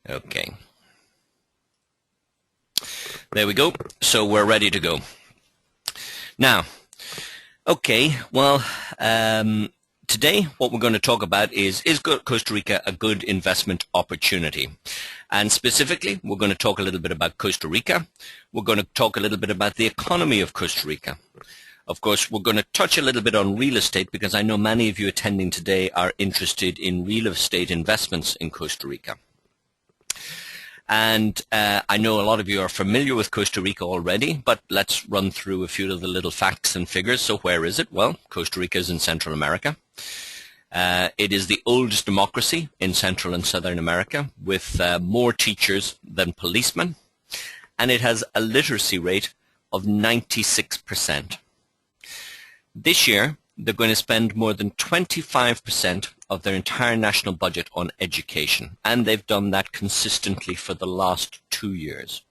Okay. There we go. So we're ready to go. Now, okay, well, today what we're going to talk about is Costa Rica a good investment opportunity? And specifically, we're going to talk a little bit about Costa Rica. We're going to talk a little bit about the economy of Costa Rica. Of course, we're going to touch a little bit on real estate because I know many of you attending today are interested in real estate investments in Costa Rica. And I know a lot of you are familiar with Costa Rica already, but let's run through a few of the little facts and figures. So where is it? Well, Costa Rica is in Central America. It is the oldest democracy in Central and Southern America with more teachers than policemen. And it has a literacy rate of 96%. This year, they're going to spend more than 25% of their entire national budget on education, and they've done that consistently for the last 2 years.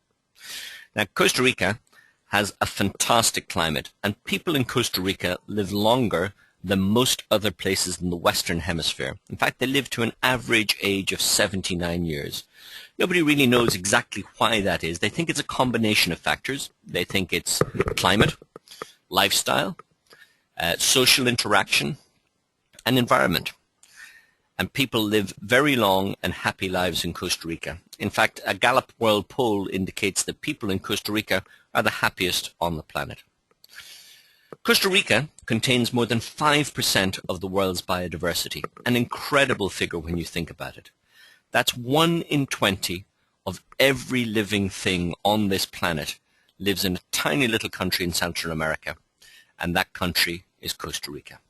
Now, Costa Rica has a fantastic climate, and people in Costa Rica live longer than most other places in the Western Hemisphere. In fact, they live to an average age of 79 years. Nobody really knows exactly why that is. They think it's a combination of factors. They think it's climate, lifestyle, social interaction, and environment. And people live very long and happy lives in Costa Rica. In fact, a Gallup World Poll indicates that people in Costa Rica are the happiest on the planet. Costa Rica contains more than 5% of the world's biodiversity, an incredible figure when you think about it. That's 1 in 20 of every living thing on this planet lives in a tiny little country in Central America, and that country is Costa Rica.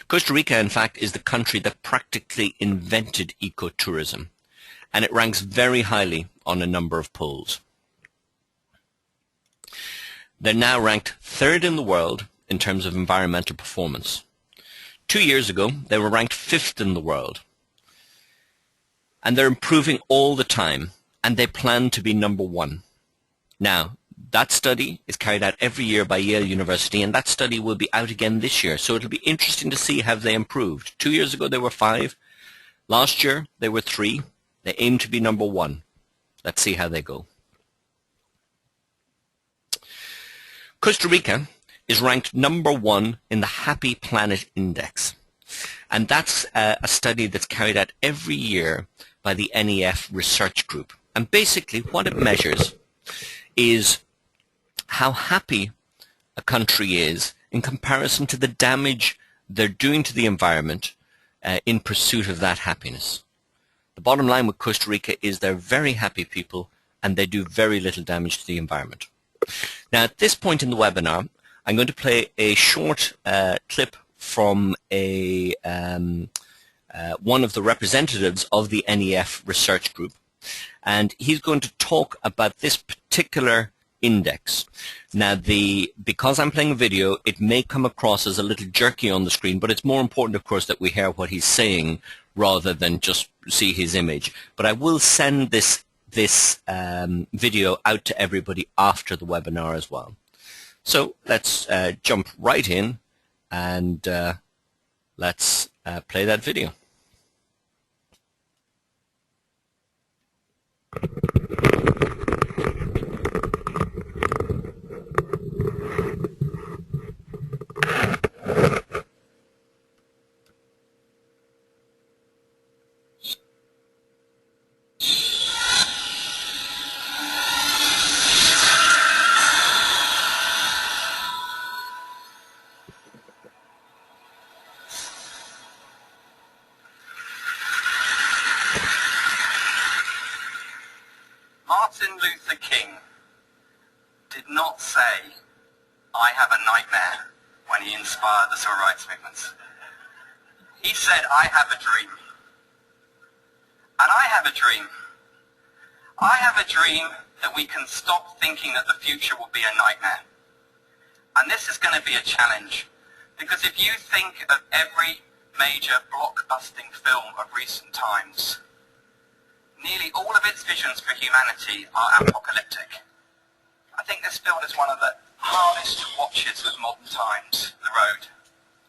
Costa Rica, in fact, is the country that practically invented ecotourism, and it ranks very highly on a number of polls. They're now ranked 3rd in the world in terms of environmental performance. 2 years ago, they were ranked 5th in the world. And they're improving all the time, and they plan to be number 1. Now, that study is carried out every year by Yale University, and that study will be out again this year. So it'll be interesting to see how they improved. 2 years ago, they were 5. Last year, they were 3. They aim to be number 1. Let's see how they go. Costa Rica is ranked number 1 in the Happy Planet Index. And that's a study that's carried out every year by the NEF Research Group. And basically what it measures is how happy a country is in comparison to the damage they're doing to the environment in pursuit of that happiness. The bottom line with Costa Rica is they're very happy people and they do very little damage to the environment. Now, at this point in the webinar, I'm going to play a short clip from one of the representatives of the NEF Research Group, and he's going to talk about this particular index. Now, because I'm playing a video, it may come across as a little jerky on the screen, but it's more important, of course, that we hear what he's saying rather than just see his image. But I will send this video out to everybody after the webinar as well. So let's jump right in and let's play that video. Martin Luther King did not say, "I have a nightmare," when he inspired the civil rights movements. He said, "I have a dream." And I have a dream. I have a dream that we can stop thinking that the future will be a nightmare. And this is going to be a challenge, because if you think of every major blockbusting film of recent times, nearly all of its visions for humanity are apocalyptic. I think this film is one of the hardest to watches of modern times, The Road.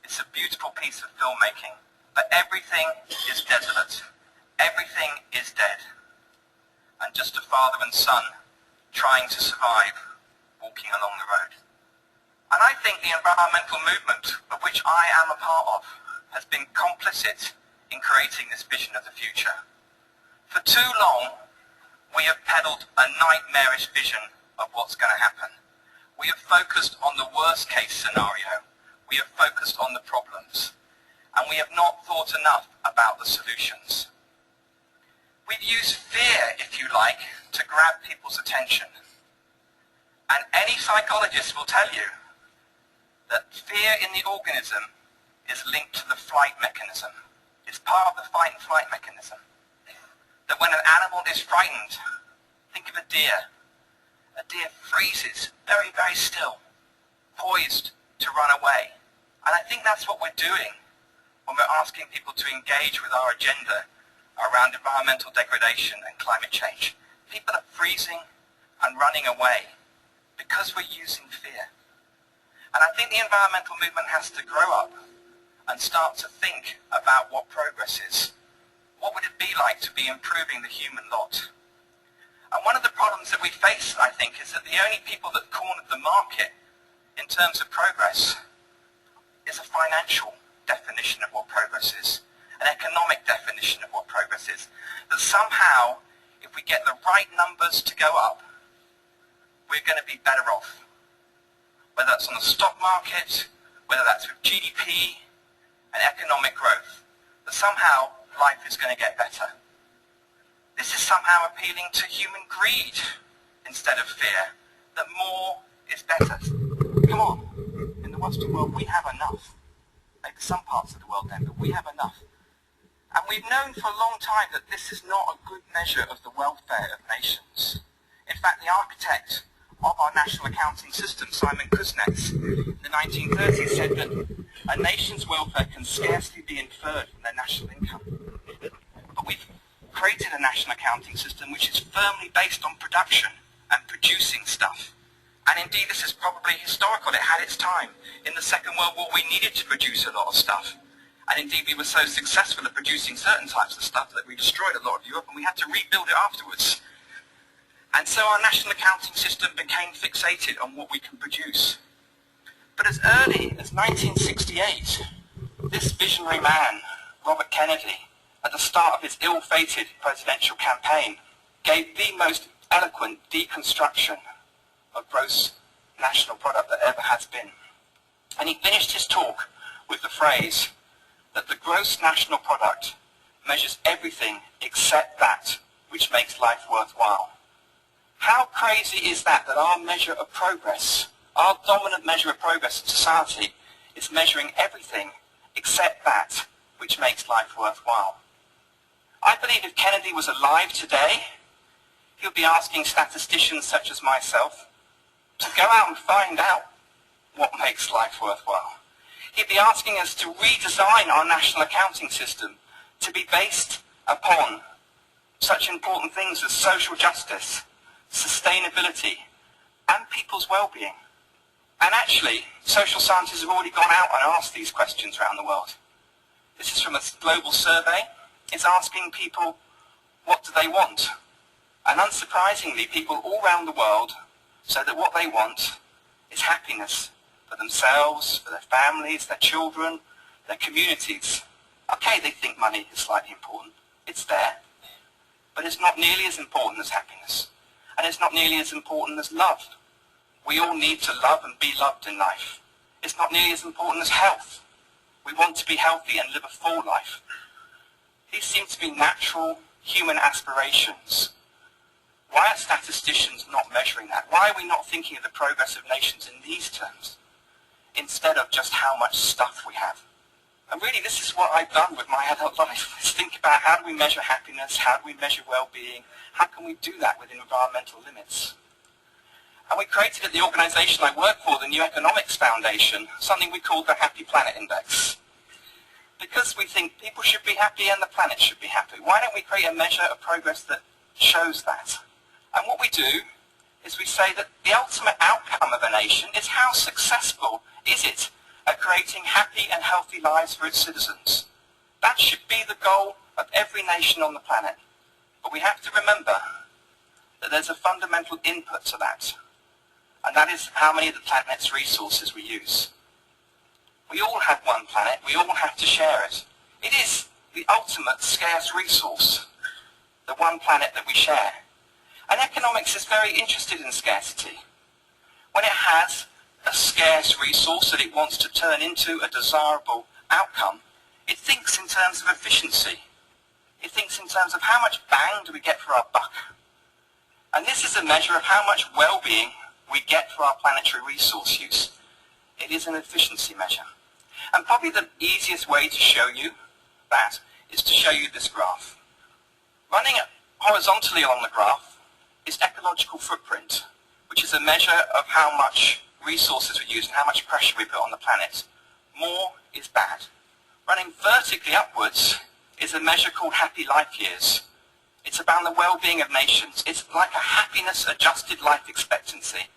It's a beautiful piece of filmmaking, but everything is desolate. everything is dead, and just a father and son trying to survive, walking along the road. And I think the environmental movement, of which I am a part of, has been complicit in creating this vision of the future. For too long, we have peddled a nightmarish vision of what's going to happen. We have focused on the worst case scenario. We have focused on the problems. And we have not thought enough about the solutions. We've used fear, if you like, to grab people's attention. And any psychologist will tell you that fear in the organism is linked to the flight mechanism. It's part of the fight and flight mechanism. That when an animal is frightened, think of a deer. A deer freezes very, very still, poised to run away. And I think that's what we're doing when we're asking people to engage with our agenda around environmental degradation and climate change. People are freezing and running away because we're using fear. And I think the environmental movement has to grow up and start to think about what progress is. What would it be like to be improving the human lot? And one of the problems that we face, I think, is that the only people that cornered the market in terms of progress is a financial definition of what progress is, an economic definition of what progress is. That somehow, if we get the right numbers to go up, we're going to be better off. Whether that's on the stock market, whether that's with GDP and economic growth, that somehow life is going to get better. This is somehow appealing to human greed instead of fear, that more is better. Come on, in the Western world we have enough. Maybe some parts of the world don't, but we have enough. And we've known for a long time that this is not a good measure of the welfare of nations. In fact, the architect of our national accounting system, Simon Kuznets, in the 1930s said that a nation's welfare can scarcely be inferred from their national income. But we've created a national accounting system which is firmly based on production and producing stuff. And indeed this is probably historical. It had its time. In the Second World War we needed to produce a lot of stuff. And indeed we were so successful at producing certain types of stuff that we destroyed a lot of Europe and we had to rebuild it afterwards. And so our national accounting system became fixated on what we can produce. But as early as 1968, this visionary man, Robert Kennedy, at the start of his ill-fated presidential campaign, gave the most eloquent deconstruction of gross national product that ever has been. And he finished his talk with the phrase that the gross national product measures everything except that which makes life worthwhile. How crazy is that our measure of progress, our dominant measure of progress in society, is measuring everything except that which makes life worthwhile? I believe if Kennedy was alive today, he would be asking statisticians such as myself to go out and find out what makes life worthwhile. He'd be asking us to redesign our national accounting system to be based upon such important things as social justice, sustainability, and people's well-being. And actually, social scientists have already gone out and asked these questions around the world. This is from a global survey. It's asking people, what do they want? And unsurprisingly, people all around the world say that what they want is happiness for themselves, for their families, their children, their communities. Okay, they think money is slightly important. It's there. But it's not nearly as important as happiness. And it's not nearly as important as love. We all need to love and be loved in life. It's not nearly as important as health. We want to be healthy and live a full life. These seem to be natural human aspirations. Why are statisticians not measuring that? Why are we not thinking of the progress of nations in these terms, instead of just how much stuff we have? And really, this is what I've done with my adult life, is think about how do we measure happiness, how do we measure well-being, how can we do that within environmental limits? And we created at the organisation I work for, the New Economics Foundation, something we called the Happy Planet Index. Because we think people should be happy and the planet should be happy, why don't we create a measure of progress that shows that? And what we do is we say that the ultimate outcome of a nation is how successful is it at creating happy and healthy lives for its citizens. That should be the goal of every nation on the planet. But we have to remember that there's a fundamental input to that, and that is how many of the planet's resources we use. We all have one planet, we all have to share it. It is the ultimate scarce resource, the one planet that we share. And economics is very interested in scarcity. When it has a scarce resource that it wants to turn into a desirable outcome, it thinks in terms of efficiency. It thinks in terms of how much bang do we get for our buck. And this is a measure of how much well-being we get for our planetary resource use. It is an efficiency measure. And probably the easiest way to show you that is to show you this graph. Running horizontally along the graph is ecological footprint, which is a measure of how much resources we use and how much pressure we put on the planet. More is bad. Running vertically upwards is a measure called happy life years. It's about the well-being of nations. It's like a happiness-adjusted life expectancy.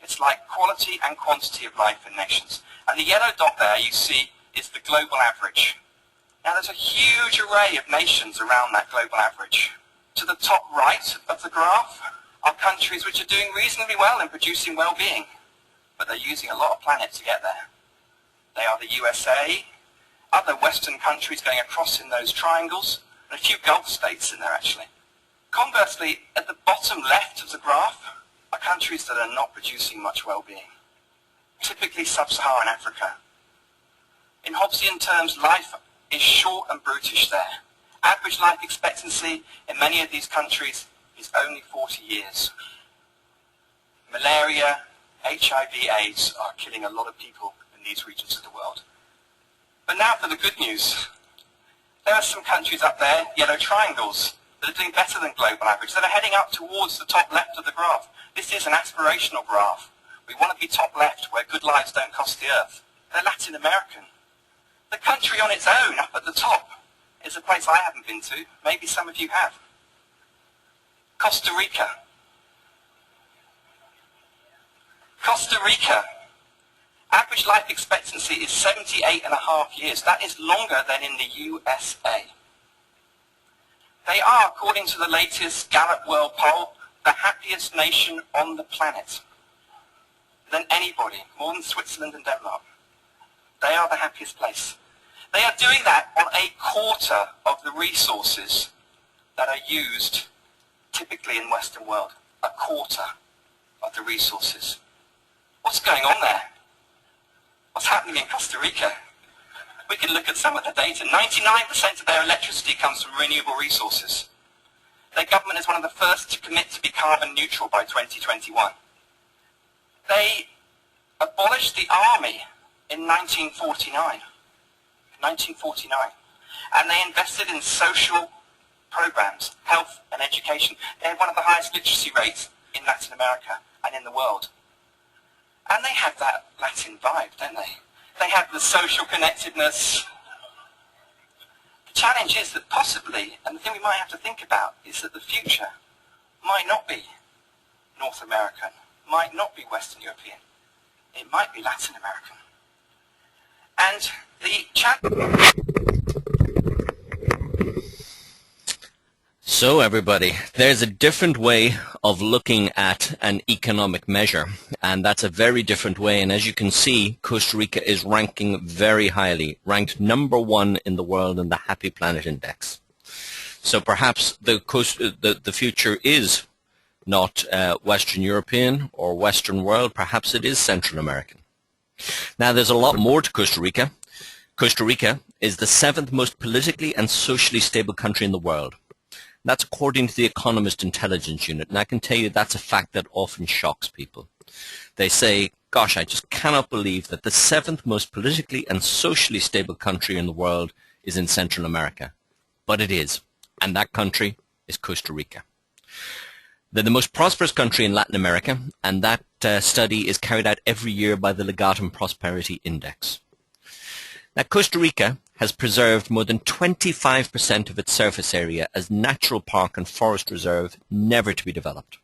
It's like quality and quantity of life in nations. And the yellow dot there you see is the global average. Now there's a huge array of nations around that global average. To the top right of the graph are countries which are doing reasonably well in producing well-being, but they're using a lot of planet to get there. They are the USA, other Western countries going across in those triangles, and a few Gulf states in there actually. Conversely, at the bottom left of the graph are countries that are not producing much well-being, typically sub-Saharan Africa. In Hobbesian terms, life is short and brutish there. Average life expectancy in many of these countries is only 40 years. Malaria, HIV/AIDS are killing a lot of people in these regions of the world. But now for the good news. There are some countries up there, yellow triangles, that are doing better than global average, that are heading up towards the top left of the graph. This is an aspirational graph. We want to be top left where good lives don't cost the earth. They're Latin American. The country on its own, up at the top, is a place I haven't been to. Maybe some of you have. Costa Rica. Costa Rica. Average life expectancy is 78.5 years. That is longer than in the USA. They are, according to the latest Gallup World Poll, the happiest nation on the planet. Than anybody, more than Switzerland and Denmark. They are the happiest place. They are doing that on a quarter of the resources that are used typically in Western world. A quarter of the resources. What's going on there? What's happening in Costa Rica? We can look at some of the data. 99% of their electricity comes from renewable resources. Their government is one of the first to commit to be carbon neutral by 2021. They abolished the army in 1949. And they invested in social programs, health and education. They have one of the highest literacy rates in Latin America and in the world. And they have that Latin vibe, don't they? They have the social connectedness. The challenge is that possibly, and the thing we might have to think about, is that the future might not be North American, might not be Western European. It might be Latin American. And the challenge... So everybody, there's a different way of looking at an economic measure, and that's a very different way. And as you can see, Costa Rica is ranking very highly, ranked #1 in the world in the Happy Planet Index. So perhaps the future is not Western European or Western world, perhaps it is Central American. Now there's a lot more to Costa Rica. Costa Rica is the 7th most politically and socially stable country in the world. That's according to the Economist Intelligence Unit, and I can tell you that's a fact that often shocks people. They say, gosh, I just cannot believe that the 7th most politically and socially stable country in the world is in Central America. But it is, and that country is Costa Rica. They're the most prosperous country in Latin America, and that study is carried out every year by the Legatum Prosperity Index. Now, Costa Rica has preserved more than 25% of its surface area as natural park and forest reserve, never to be developed.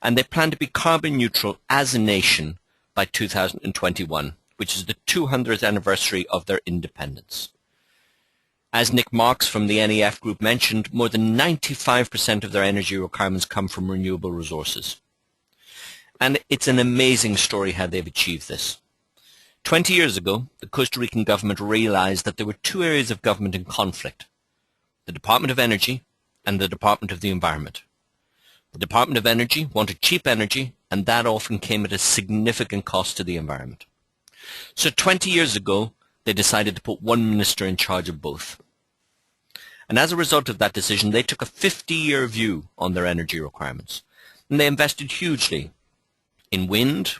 And they plan to be carbon neutral as a nation by 2021, which is the 200th anniversary of their independence. As Nick Marks from the NEF Group mentioned, more than 95% of their energy requirements come from renewable resources. And it's an amazing story how they've achieved this. 20 years ago, the Costa Rican government realized that there were two areas of government in conflict: the Department of Energy and the Department of the Environment. The Department of Energy wanted cheap energy, and that often came at a significant cost to the environment. So 20 years ago, they decided to put one minister in charge of both. And as a result of that decision, they took a 50-year view on their energy requirements. And they invested hugely in wind,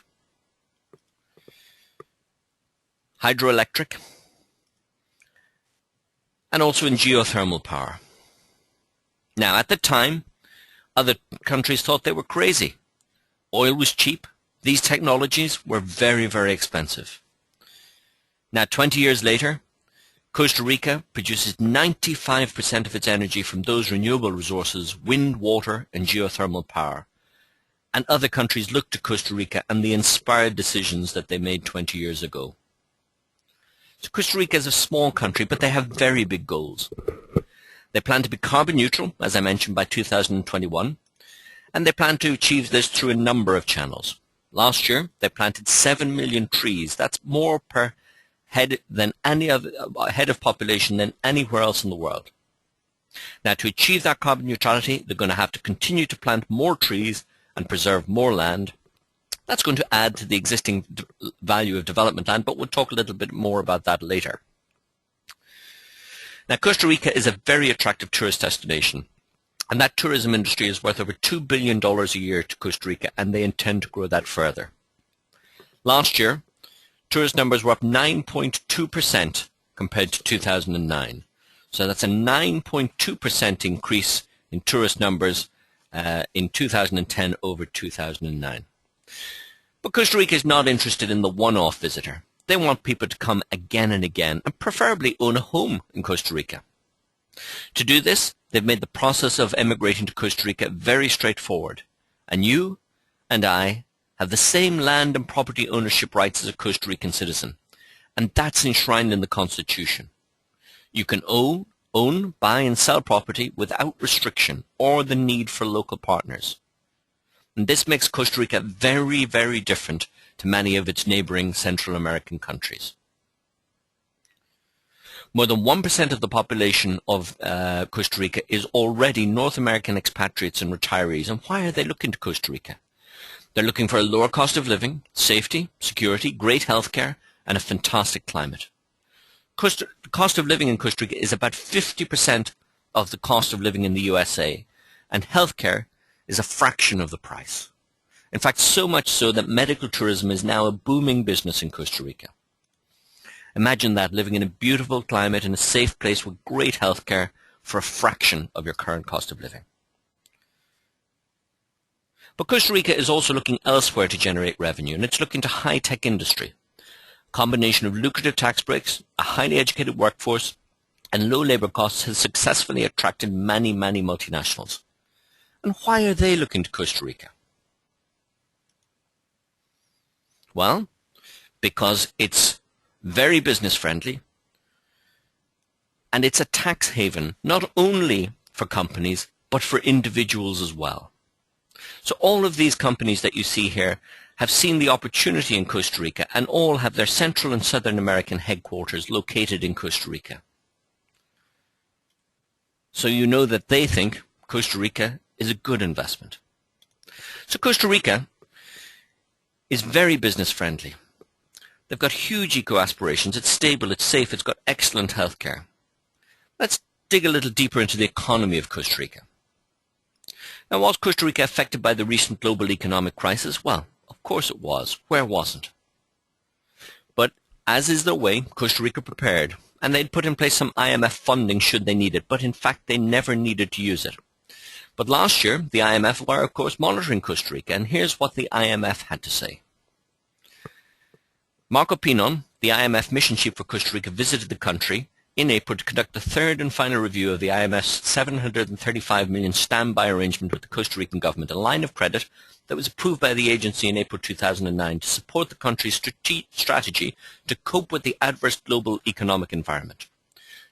hydroelectric, and also in geothermal power. Now, at the time, other countries thought they were crazy. Oil was cheap. These technologies were very, very expensive. Now, 20 years later, Costa Rica produces 95% of its energy from those renewable resources: wind, water, and geothermal power. And other countries look to Costa Rica and the inspired decisions that they made 20 years ago. So Costa Rica is a small country, but they have very big goals. They plan to be carbon neutral, as I mentioned, by 2021, and they plan to achieve this through a number of channels. Last year, they planted 7 million trees. That's more per head of population than anywhere else in the world. Now, to achieve that carbon neutrality, they're going to have to continue to plant more trees and preserve more land. That's going to add to the existing value of development land, but we'll talk a little bit more about that later. Now, Costa Rica is a very attractive tourist destination, and that tourism industry is worth over $2 billion a year to Costa Rica, and they intend to grow that further. Last year, tourist numbers were up 9.2% compared to 2009. So that's a 9.2% increase in tourist numbers in 2010 over 2009. But Costa Rica is not interested in the one-off visitor. They want people to come again and again, and preferably own a home in Costa Rica. To do this, they've made the process of emigrating to Costa Rica very straightforward. And you and I have the same land and property ownership rights as a Costa Rican citizen. And that's enshrined in the Constitution. You can own, buy and sell property without restriction or the need for local partners. And this makes Costa Rica very, very different to many of its neighboring Central American countries. More than 1% of the population of Costa Rica is already North American expatriates and retirees. And why are they looking to Costa Rica? They're looking for a lower cost of living, safety, security, great healthcare, and a fantastic climate. The cost of living in Costa Rica is about 50% of the cost of living in the USA, and healthcare is a fraction of the price. In fact, so much so that medical tourism is now a booming business in Costa Rica. Imagine that, living in a beautiful climate in a safe place with great healthcare for a fraction of your current cost of living. But Costa Rica is also looking elsewhere to generate revenue, and it's looking to high-tech industry. A combination of lucrative tax breaks, a highly educated workforce, and low labor costs has successfully attracted many, many multinationals. And why are they looking to Costa Rica? Well, because it's very business friendly, and it's a tax haven not only for companies but for individuals as well. So all of these companies that you see here have seen the opportunity in Costa Rica, and all have their Central and Southern American headquarters located in Costa Rica. So you know that they think Costa Rica is a good investment. So Costa Rica is very business friendly. They've got huge eco-aspirations. It's stable, it's safe, it's got excellent healthcare. Let's dig a little deeper into the economy of Costa Rica. Now, was Costa Rica affected by the recent global economic crisis? Well, of course it was. Where wasn't? But as is their way, Costa Rica prepared, and they'd put in place some IMF funding should they need it, but in fact they never needed to use it. But last year, the IMF were, of course, monitoring Costa Rica, and here's what the IMF had to say. Marco Pinon, the IMF mission chief for Costa Rica, visited the country in April to conduct the third and final review of the IMF's $735 million standby arrangement with the Costa Rican government, a line of credit that was approved by the agency in April 2009 to support the country's strategy to cope with the adverse global economic environment.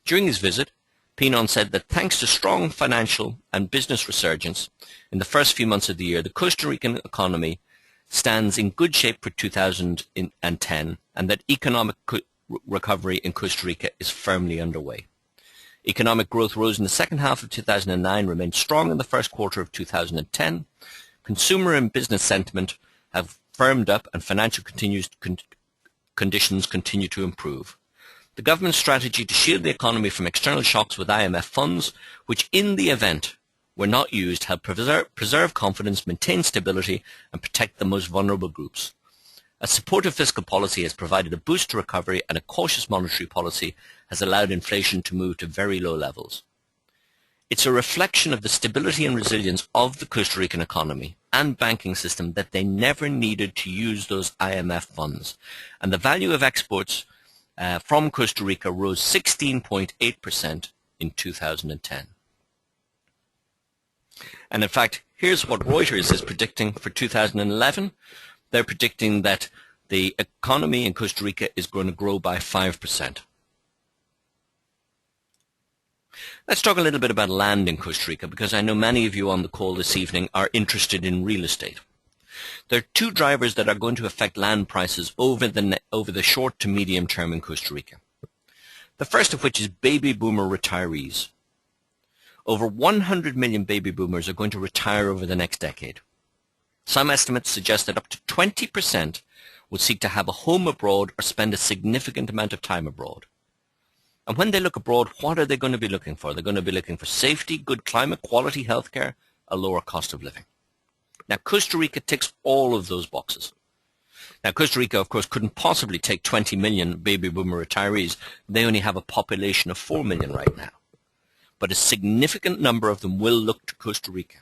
During his visit, Pinon said that thanks to strong financial and business resurgence in the first few months of the year, the Costa Rican economy stands in good shape for 2010, and that economic recovery in Costa Rica is firmly underway. Economic growth rose in the second half of 2009, remained strong in the first quarter of 2010. Consumer and business sentiment have firmed up, and financial conditions continue to improve. The government's strategy to shield the economy from external shocks with IMF funds, which in the event were not used, help preserve confidence, maintain stability, and protect the most vulnerable groups. A supportive fiscal policy has provided a boost to recovery, and a cautious monetary policy has allowed inflation to move to very low levels. It's a reflection of the stability and resilience of the Costa Rican economy and banking system that they never needed to use those IMF funds, and the value of exports from Costa Rica rose 16.8% in 2010. And in fact, here's what Reuters is predicting for 2011. They're predicting that the economy in Costa Rica is going to grow by 5%. Let's talk a little bit about land in Costa Rica, because I know many of you on the call this evening are interested in real estate. There are two drivers that are going to affect land prices over the short to medium term in Costa Rica. The first of which is baby boomer retirees. Over 100 million baby boomers are going to retire over the next decade. Some estimates suggest that up to 20% would seek to have a home abroad or spend a significant amount of time abroad. And when they look abroad, what are they going to be looking for? They're going to be looking for safety, good climate, quality healthcare, a lower cost of living. Now, Costa Rica ticks all of those boxes. Now, Costa Rica, of course, couldn't possibly take 20 million baby boomer retirees. They only have a population of 4 million right now. But a significant number of them will look to Costa Rica.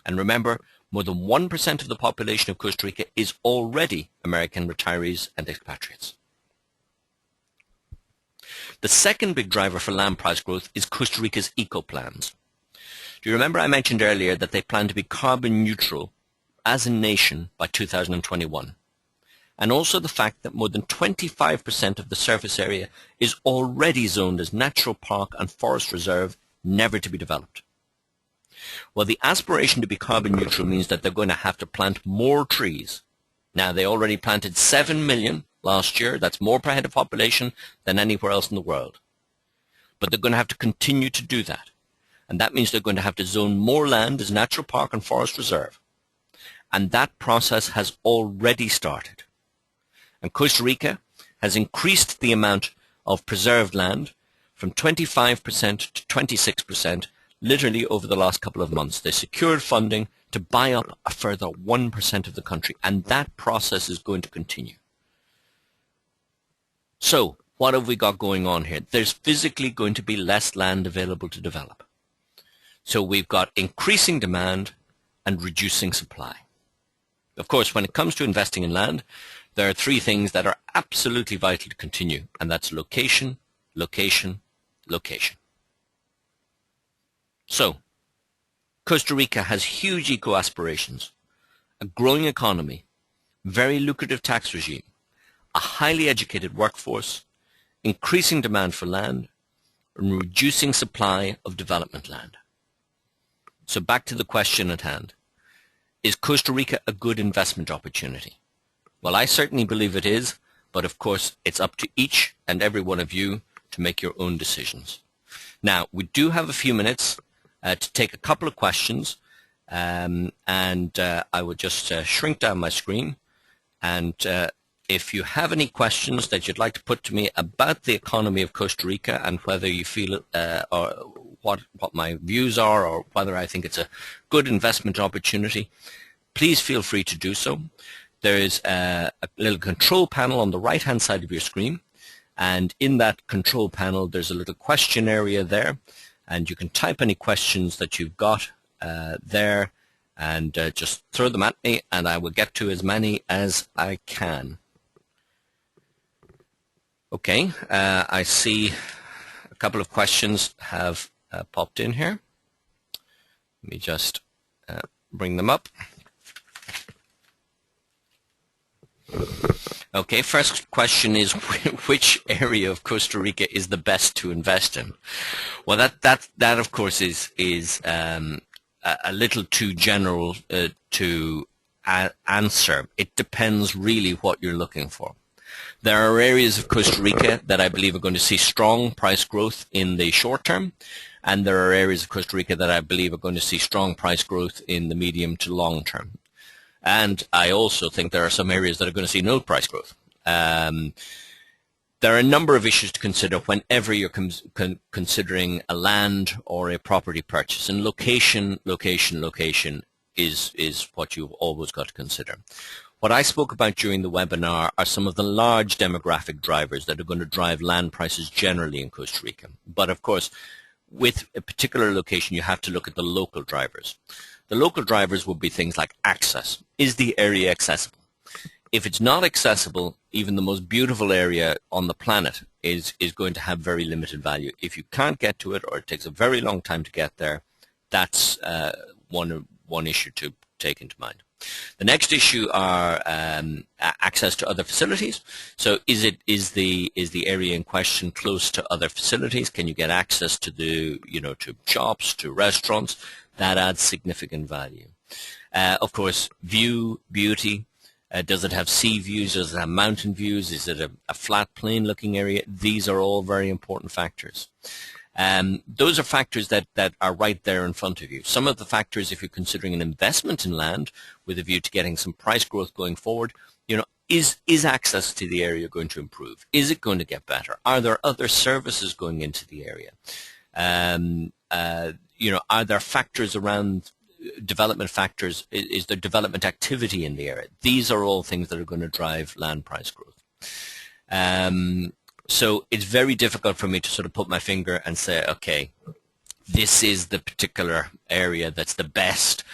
And remember, more than 1% of the population of Costa Rica is already American retirees and expatriates. The second big driver for land price growth is Costa Rica's eco-plans. Do you remember I mentioned earlier that they plan to be carbon neutral as a nation by 2021? And also the fact that more than 25% of the surface area is already zoned as natural park and forest reserve, never to be developed. Well, the aspiration to be carbon neutral means that they're going to have to plant more trees. Now, they already planted 7 million last year. That's more per head of population than anywhere else in the world. But they're going to have to continue to do that. And that means they're going to have to zone more land as natural park and forest reserve. And that process has already started. And Costa Rica has increased the amount of preserved land from 25% to 26% literally over the last couple of months. They secured funding to buy up a further 1% of the country, and that process is going to continue. So, what have we got going on here? There's physically going to be less land available to develop. So we've got increasing demand and reducing supply. Of course, when it comes to investing in land, there are three things that are absolutely vital to continue, and that's location, location, location. So, Costa Rica has huge eco aspirations, a growing economy, very lucrative tax regime, a highly educated workforce, increasing demand for land, and reducing supply of development land. So back to the question at hand. Is Costa Rica a good investment opportunity? Well, I certainly believe it is, but of course it's up to each and every one of you to make your own decisions. Now, we do have a few minutes to take a couple of questions, and I will just shrink down my screen, and if you have any questions that you'd like to put to me about the economy of Costa Rica and whether you feel or what my views are or whether I think it's a good investment opportunity, please feel free to do so. There is a little control panel on the right-hand side of your screen, and in that control panel there's a little question area there, and you can type any questions that you've got there and just throw them at me, and I will get to as many as I can. Okay, I see a couple of questions have popped in here. Let me just bring them up. Okay, first question is which area of Costa Rica is the best to invest in? Well, that of course is a little too general to answer. It depends really what you're looking for. There are areas of Costa Rica that I believe are going to see strong price growth in the short term, and there are areas of Costa Rica that I believe are going to see strong price growth in the medium to long term. And I also think there are some areas that are going to see no price growth. There are a number of issues to consider whenever you're considering a land or a property purchase, and location is what you've always got to consider. What I spoke about during the webinar are some of the large demographic drivers that are going to drive land prices generally in Costa Rica. But of course, with a particular location, you have to look at the local drivers. The local drivers will be things like access. Is the area accessible? If it's not accessible, even the most beautiful area on the planet is going to have very limited value. If you can't get to it, or it takes a very long time to get there, that's one issue to take into mind. The next issue are access to other facilities. So is the area in question close to other facilities? Can you get access to to shops, to restaurants? That adds significant value. Of course, view, beauty. Does it have sea views? Does it have mountain views? Is it a flat plain looking area? These are all very important factors. Those are factors that are right there in front of you. Some of the factors, if you're considering an investment in land with a view to getting some price growth going forward, is access to the area going to improve? Is it going to get better? Are there other services going into the area? Are there factors around development factors? Is there development activity in the area? These are all things that are going to drive land price growth. So it's very difficult for me to sort of put my finger and say, okay, this is the particular area that's the best.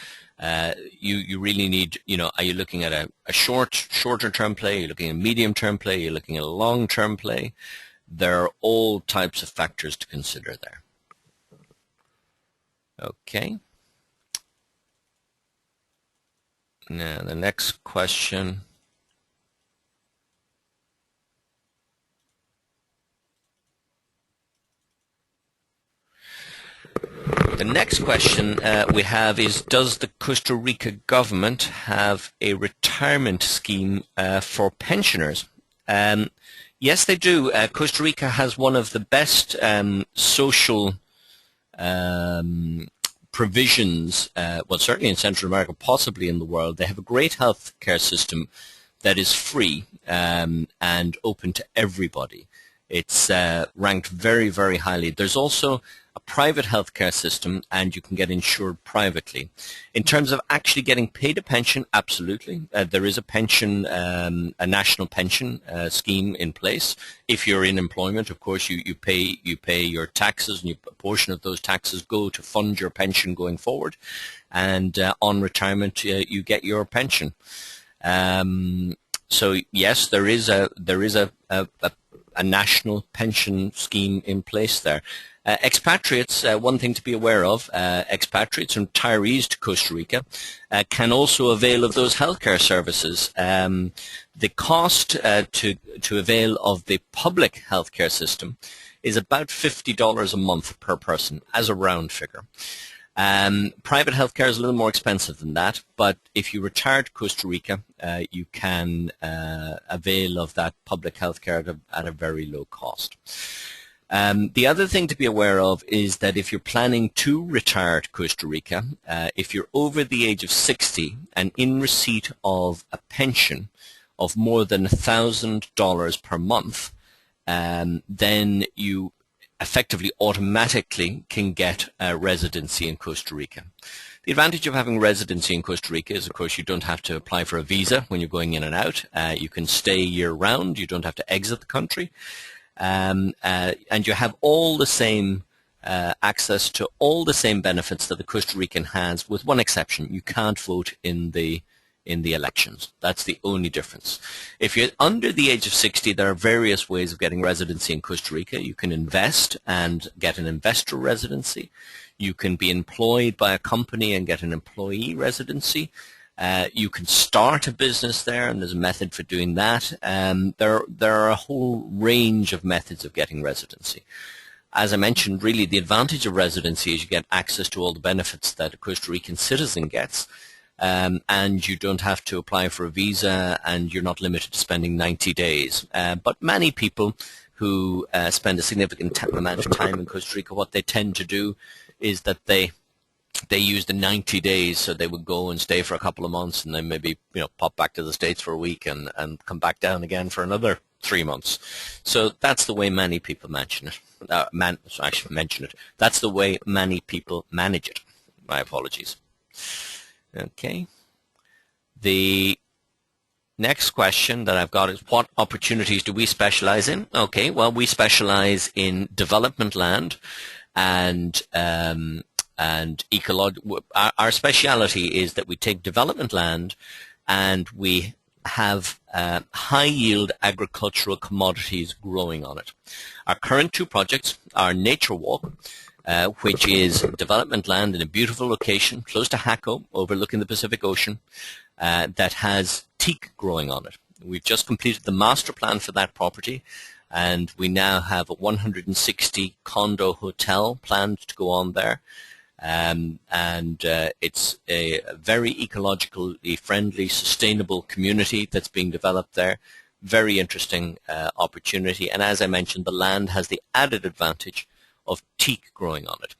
You really need, are you looking at a shorter term play? Are you looking at a medium term play? Are you looking at a long term play? There are all types of factors to consider there. Okay. Now the next question. The next question we have is, does the Costa Rica government have a retirement scheme for pensioners? Yes, they do. Costa Rica has one of the best social provisions, well, certainly in Central America, possibly in the world. They have a great health care system that is free and open to everybody. It's ranked very, very highly. There's also a private healthcare system, and you can get insured privately. In terms of actually getting paid a pension, absolutely. There is a pension, a national pension scheme in place. If you're in employment, of course, you pay your taxes, and a portion of those taxes go to fund your pension going forward. And on retirement, you get your pension. So yes, there is a national pension scheme in place there. Expatriates, one thing to be aware of, expatriates and retirees to Costa Rica can also avail of those healthcare services. The cost to avail of the public healthcare system is about $50 a month per person, as a round figure. Private healthcare is a little more expensive than that, but if you retire to Costa Rica, you can avail of that public healthcare at a very low cost. The other thing to be aware of is that if you're planning to retire to Costa Rica, if you're over the age of 60 and in receipt of a pension of more than $1,000 per month, then you effectively automatically can get a residency in Costa Rica. The advantage of having residency in Costa Rica is, of course, you don't have to apply for a visa when you're going in and out. You can stay year-round. You don't have to exit the country. And you have all the same access to all the same benefits that the Costa Rican has, with one exception: you can't vote in the elections. That's the only difference. If you're under the age of 60, there are various ways of getting residency in Costa Rica. You can invest and get an investor residency. You can be employed by a company and get an employee residency. You can start a business there, and there's a method for doing that. There are a whole range of methods of getting residency. As I mentioned, really the advantage of residency is you get access to all the benefits that a Costa Rican citizen gets, and you don't have to apply for a visa, and you're not limited to spending 90 days. But many people who spend a significant amount of time in Costa Rica, what they tend to do is that they use the 90 days, so they would go and stay for a couple of months and then maybe pop back to the States for a week and come back down again for another 3 months. So that's the way many people mention it. That's the way many people manage it. My apologies. Okay. The next question that I've got is, what opportunities do we specialize in? Okay, well, we specialize in development land and ecological. Our speciality is that we take development land and we have high-yield agricultural commodities growing on it. Our current two projects are Nature Walk, which is development land in a beautiful location close to Jaco, overlooking the Pacific Ocean, that has teak growing on it. We've just completed the master plan for that property, and we now have a 160 condo hotel planned to go on there. It's a very ecologically friendly, sustainable community that's being developed there. Very interesting opportunity. And as I mentioned, the land has the added advantage of teak growing on it.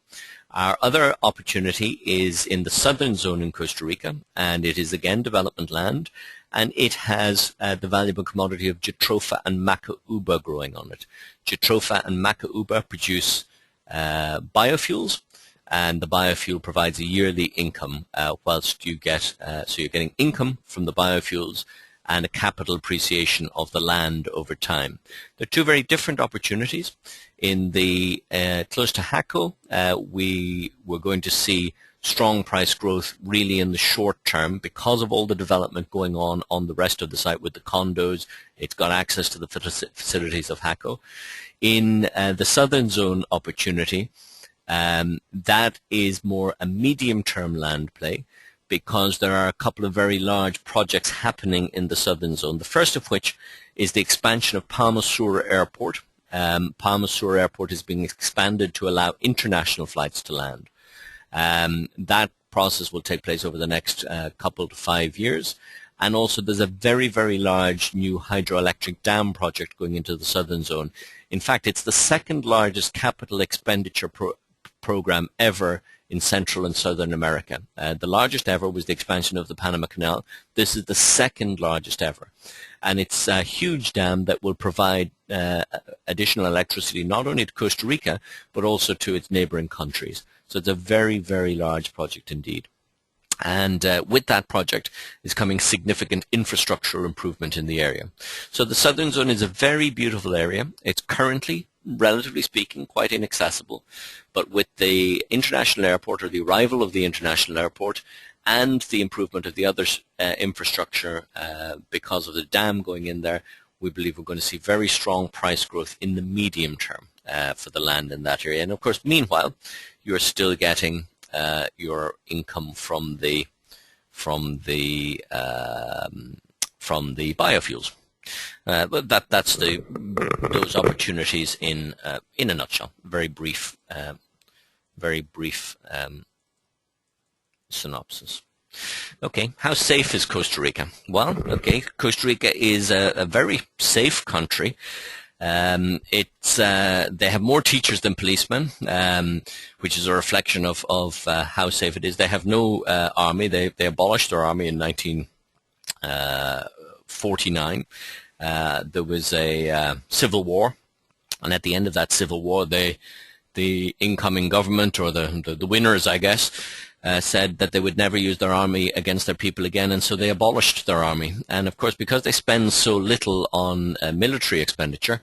Our other opportunity is in the southern zone in Costa Rica, and it is again development land, and it has the valuable commodity of jatropha and maca uba growing on it. Jatropha and maca uba produce biofuels, and the biofuel provides a yearly income whilst you get, so you're getting income from the biofuels and a capital appreciation of the land over time. They're two very different opportunities. In the close to Jaco, we were going to see strong price growth really in the short term because of all the development going on the rest of the site with the condos. It's got access to the facilities of Jaco. In the southern zone opportunity, that is more a medium-term land play, because there are a couple of very large projects happening in the southern zone. The first of which is the expansion of Palma Sur Airport. Palma Sur Airport is being expanded to allow international flights to land. That process will take place over the next couple to 5 years. And also there's a very, very large new hydroelectric dam project going into the southern zone. In fact, it's the second largest capital expenditure program ever in Central and Southern America. The largest ever was the expansion of the Panama Canal. This is the second largest ever. And it's a huge dam that will provide additional electricity not only to Costa Rica, but also to its neighboring countries. So it's a very, very large project indeed. And with that project is coming significant infrastructure improvement in the area. So the southern zone is a very beautiful area. It's currently, relatively speaking, quite inaccessible. But with the international airport, or the arrival of the international airport, and the improvement of the other infrastructure because of the dam going in there, we believe we're going to see very strong price growth in the medium term for the land in that area. And of course, meanwhile, you're still getting your income from the biofuels. But that's those opportunities in a nutshell. Very brief synopsis. Okay, how safe is Costa Rica? Well, okay, Costa Rica is a very safe country. They have more teachers than policemen, which is a reflection of how safe it is. They have no army. They abolished their army in 1949. There was a civil war, and at the end of that civil war, the incoming government, or the winners, I guess, said that they would never use their army against their people again, and so they abolished their army. And of course, because they spend so little on military expenditure,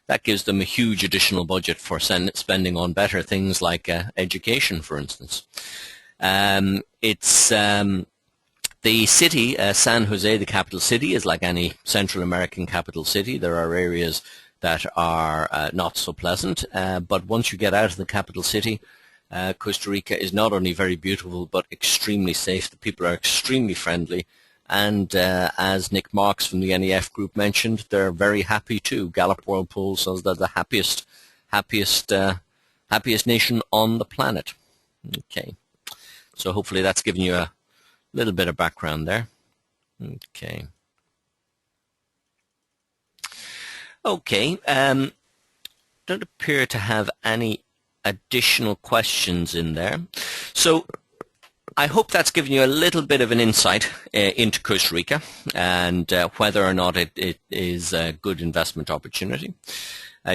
that gives them a huge additional budget for spending on better things like education, for instance. The city, San Jose, the capital city, is like any Central American capital city. There are areas that are not so pleasant, but once you get out of the capital city, Costa Rica is not only very beautiful but extremely safe. The people are extremely friendly, and as Nick Marks from the NEF group mentioned, they're very happy too. Gallup World Poll says they're the happiest nation on the planet. Okay, so hopefully that's given you a little bit of background there. Okay. Okay, don't appear to have any additional questions in there. So I hope that's given you a little bit of an insight into Costa Rica and whether or not it is a good investment opportunity.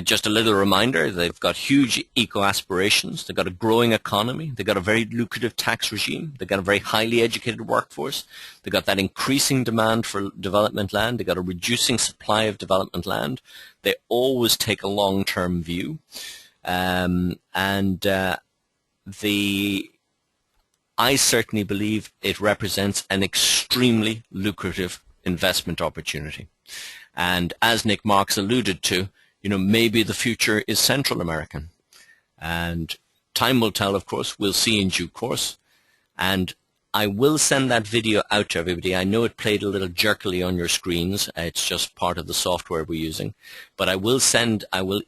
Just a little reminder, they've got huge eco-aspirations, they've got a growing economy, they've got a very lucrative tax regime, they've got a very highly educated workforce, they've got that increasing demand for development land, they've got a reducing supply of development land, they always take a long-term view, I certainly believe it represents an extremely lucrative investment opportunity. And as Nick Marks alluded to, maybe the future is Central American. And time will tell, of course. We'll see in due course. And I will send that video out to everybody. I know it played a little jerkily on your screens. It's just part of the software we're using. But I will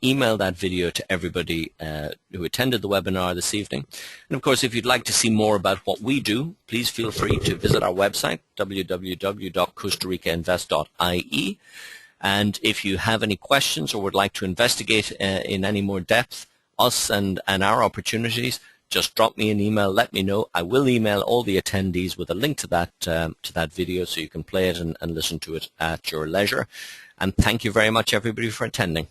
email that video to everybody who attended the webinar this evening. And of course, if you'd like to see more about what we do, please feel free to visit our website, www.costaricainvest.ie. And if you have any questions or would like to investigate in any more depth us and our opportunities, just drop me an email, let me know. I will email all the attendees with a link to that video so you can play it and listen to it at your leisure. And thank you very much, everybody, for attending.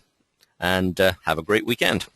And have a great weekend.